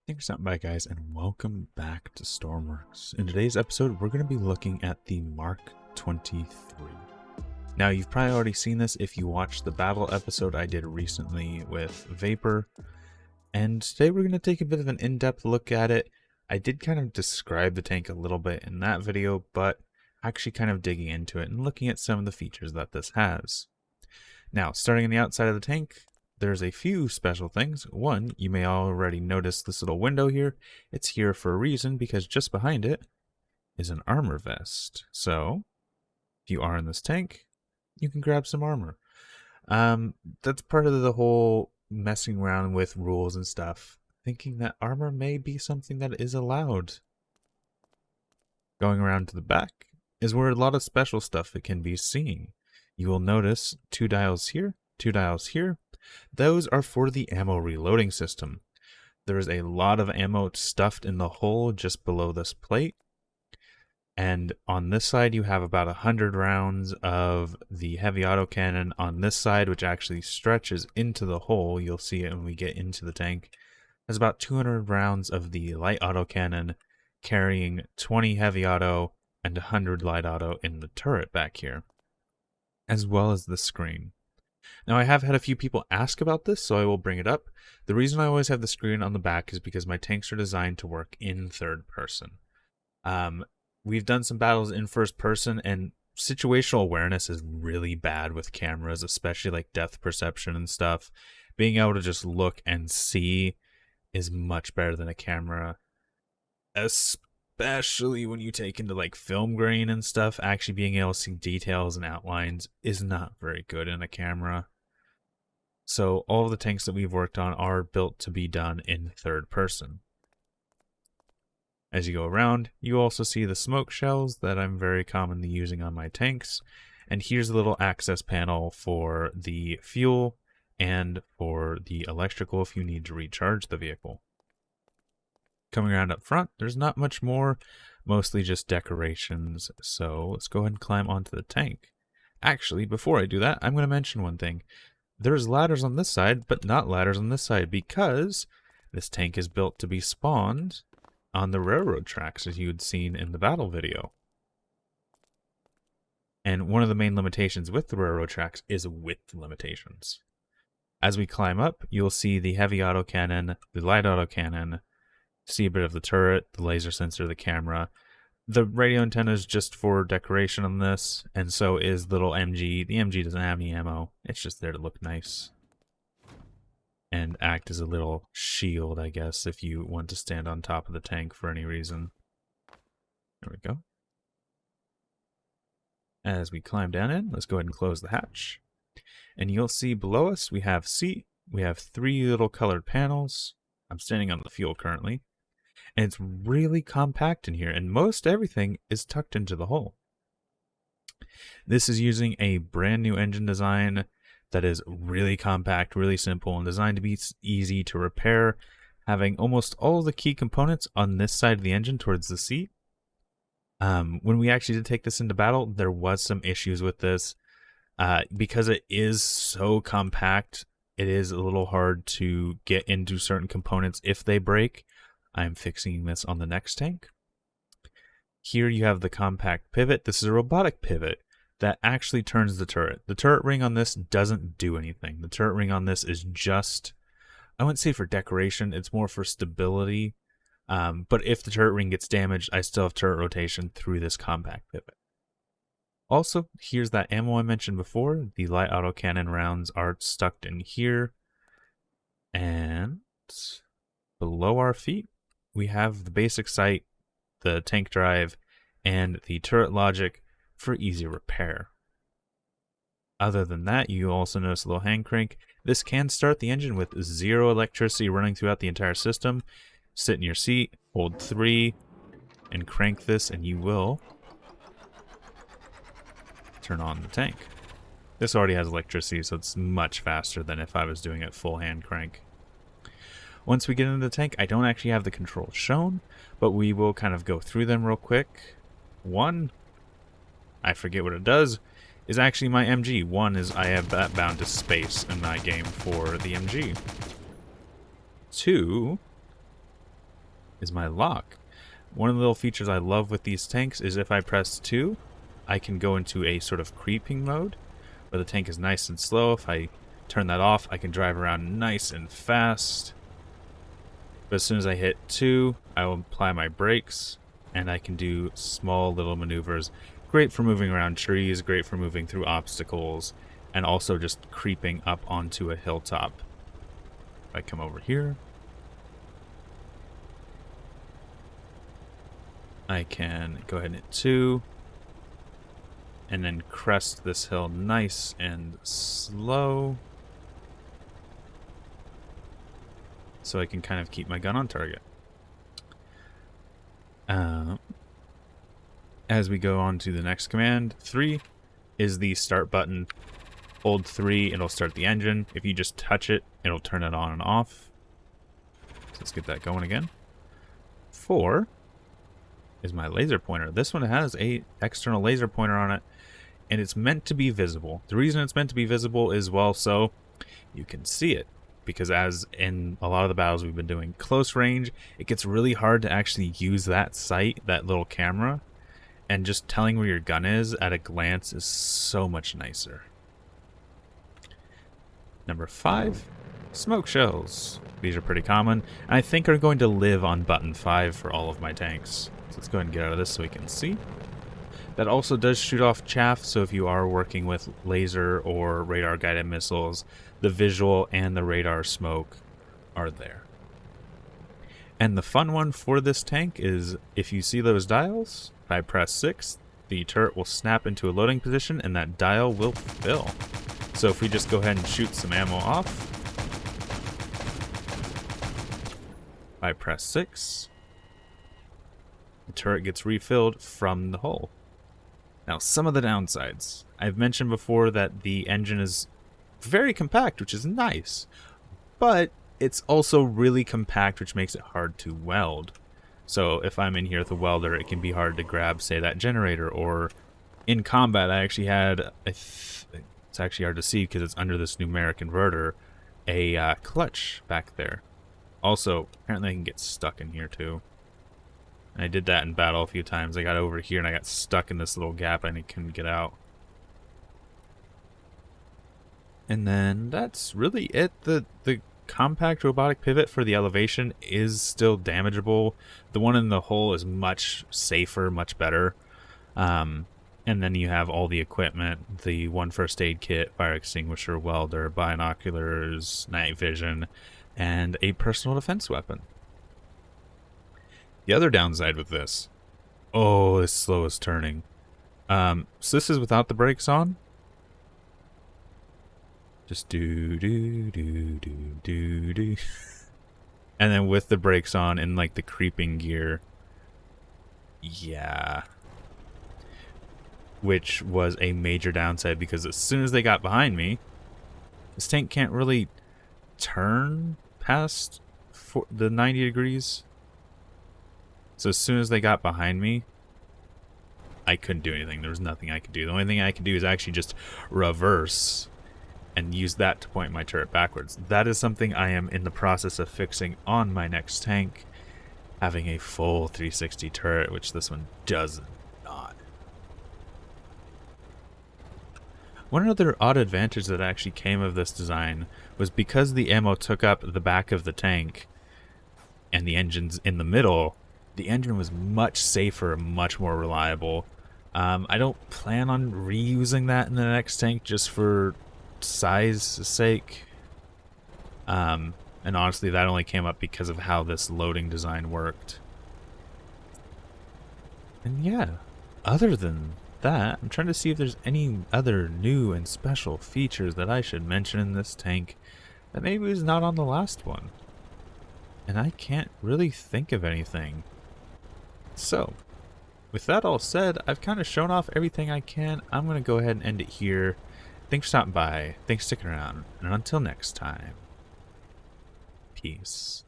Thanks for stopping by, guys, and welcome back to Stormworks. In today's episode, we're going to be looking at the Mark 23. Now, you've probably already seen this if you watched the battle episode I did recently with Vapor, and today we're going to take a bit of an in-depth look at it. I did kind of describe the tank a little bit in that video, but actually kind of digging into it and looking at some of the features that this has. Now, starting on the outside of the tank, there's a few special things. One, you may already notice this little window here. It's here for a reason because just behind it is an armor vest. So, if you are in this tank, you can grab some armor. That's part of the whole messing around with rules and stuff, thinking that armor may be something that is allowed. Going around to the back is where a lot of special stuff it can be seen. You will notice 2 dials here, 2 dials here. Those are for the ammo reloading system. There is a lot of ammo stuffed in the hole just below this plate. And on this side, you have about 100 rounds of the heavy autocannon. On this side, which actually stretches into the hole, you'll see it when we get into the tank, there's about 200 rounds of the light autocannon carrying 20 heavy auto and 100 light auto in the turret back here, as well as the screen. Now, I have had a few people ask about this, so I will bring it up. The reason I always have the screen on the back is because my tanks are designed to work in third person. We've done some battles in first person, and situational awareness is really bad with cameras, especially like depth perception and stuff. Being able to just look and see is much better than a camera, especially when you take into like film grain and stuff. Actually being able to see details and outlines is not very good in a camera. So all of the tanks that we've worked on are built to be done in third person. As you go around, you also see the smoke shells that I'm very commonly using on my tanks. And here's a little access panel for the fuel and for the electrical if you need to recharge the vehicle. Coming around up front, there's not much more, mostly just decorations. So let's go ahead and climb onto the tank. Actually, before I do that, I'm going to mention one thing. There's ladders on this side, but not ladders on this side, because this tank is built to be spawned on the railroad tracks, as you had seen in the battle video. And one of the main limitations with the railroad tracks is width limitations. As we climb up, you'll see the heavy autocannon, the light autocannon, see a bit of the turret, the laser sensor, the camera. The radio antenna is just for decoration on this, and so is the little MG. The MG doesn't have any ammo. It's just there to look nice and act as a little shield, I guess, if you want to stand on top of the tank for any reason. There we go. As we climb down in, let's go ahead and close the hatch. And you'll see below us we have seat. We have 3 little colored panels. I'm standing on the fuel currently. And it's really compact in here, and most everything is tucked into the hole. This is using a brand new engine design that is really compact, really simple, and designed to be easy to repair, having almost all of the key components on this side of the engine towards the seat. When we actually did take this into battle, there was some issues with this. Because it is so compact, it is a little hard to get into certain components if they break. I'm fixing this on the next tank. Here you have the compact pivot. This is a robotic pivot that actually turns the turret. The turret ring on this doesn't do anything. The turret ring on this is just, I wouldn't say for decoration, it's more for stability. But if the turret ring gets damaged, I still have turret rotation through this compact pivot. Also, here's that ammo I mentioned before. The light autocannon rounds are stuck in here. And below our feet, we have the basic sight, the tank drive, and the turret logic for easy repair. Other than that, you also notice a little hand crank. This can start the engine with 0 electricity running throughout the entire system. Sit in your seat, hold 3, and crank this, and you will turn on the tank. This already has electricity, so it's much faster than if I was doing it full hand crank. Once we get into the tank, I don't actually have the controls shown, but we will kind of go through them real quick. 1, I forget what it does, is actually my MG. 1 is I have that bound to space in my game for the MG. 2 is my lock. One of the little features I love with these tanks is if I press 2, I can go into a sort of creeping mode where the tank is nice and slow. If I turn that off, I can drive around nice and fast. But as soon as I hit 2, I will apply my brakes and I can do small little maneuvers. Great for moving around trees, great for moving through obstacles, and also just creeping up onto a hilltop. If I come over here, I can go ahead and hit 2, and then crest this hill nice and slow, so I can kind of keep my gun on target. As we go on to the next command, 3 is the start button. Hold 3, it'll start the engine. If you just touch it, it'll turn it on and off. So let's get that going again. 4 is my laser pointer. This one has a external laser pointer on it, and it's meant to be visible. The reason it's meant to be visible is, well, so you can see it. Because as in a lot of the battles we've been doing close range, it gets really hard to actually use that sight, that little camera, and just telling where your gun is at a glance is so much nicer. Number 5, smoke shells. These are pretty common, and I think are going to live on button 5 for all of my tanks. So let's go ahead and get out of this so we can see. That also does shoot off chaff, so if you are working with laser or radar guided missiles, the visual and the radar smoke are there. And the fun one for this tank is if you see those dials, if I press 6, the turret will snap into a loading position and that dial will fill. So if we just go ahead and shoot some ammo off, if I press 6, the turret gets refilled from the hull. Now, some of the downsides. I've mentioned before that the engine is very compact, which is nice, but it's also really compact, which makes it hard to weld. So if I'm in here with a welder, it can be hard to grab, say, that generator, or in combat, I actually had, it's actually hard to see because it's under this numeric inverter, a clutch back there. Also, apparently I can get stuck in here too. And I did that in battle a few times. I got over here and I got stuck in this little gap and I couldn't get out. And then that's really it. The compact robotic pivot for the elevation is still damageable. The one in the hole is much safer, much better. And then you have all the equipment, the one first aid kit, fire extinguisher, welder, binoculars, night vision, and a personal defense weapon. The other downside with this, oh, this slow is turning. So this is without the brakes on. Just do. And then with the brakes on in like the creeping gear. Yeah. Which was a major downside because as soon as they got behind me, this tank can't really turn past the 90 degrees. So as soon as they got behind me, I couldn't do anything. There was nothing I could do. The only thing I could do is actually just reverse and use that to point my turret backwards. That is something I am in the process of fixing on my next tank, having a full 360 turret, which this one does not. One other odd advantage that actually came of this design was because the ammo took up the back of the tank and the engine's in the middle, the engine was much safer, much more reliable. I don't plan on reusing that in the next tank just for size sake. And honestly, that only came up because of how this loading design worked. And yeah, other than that, I'm trying to see if there's any other new and special features that I should mention in this tank that maybe was not on the last one. And I can't really think of anything. So, with that all said, I've kind of shown off everything I can. I'm going to go ahead and end it here. Thanks for stopping by. Thanks for sticking around. And until next time, peace.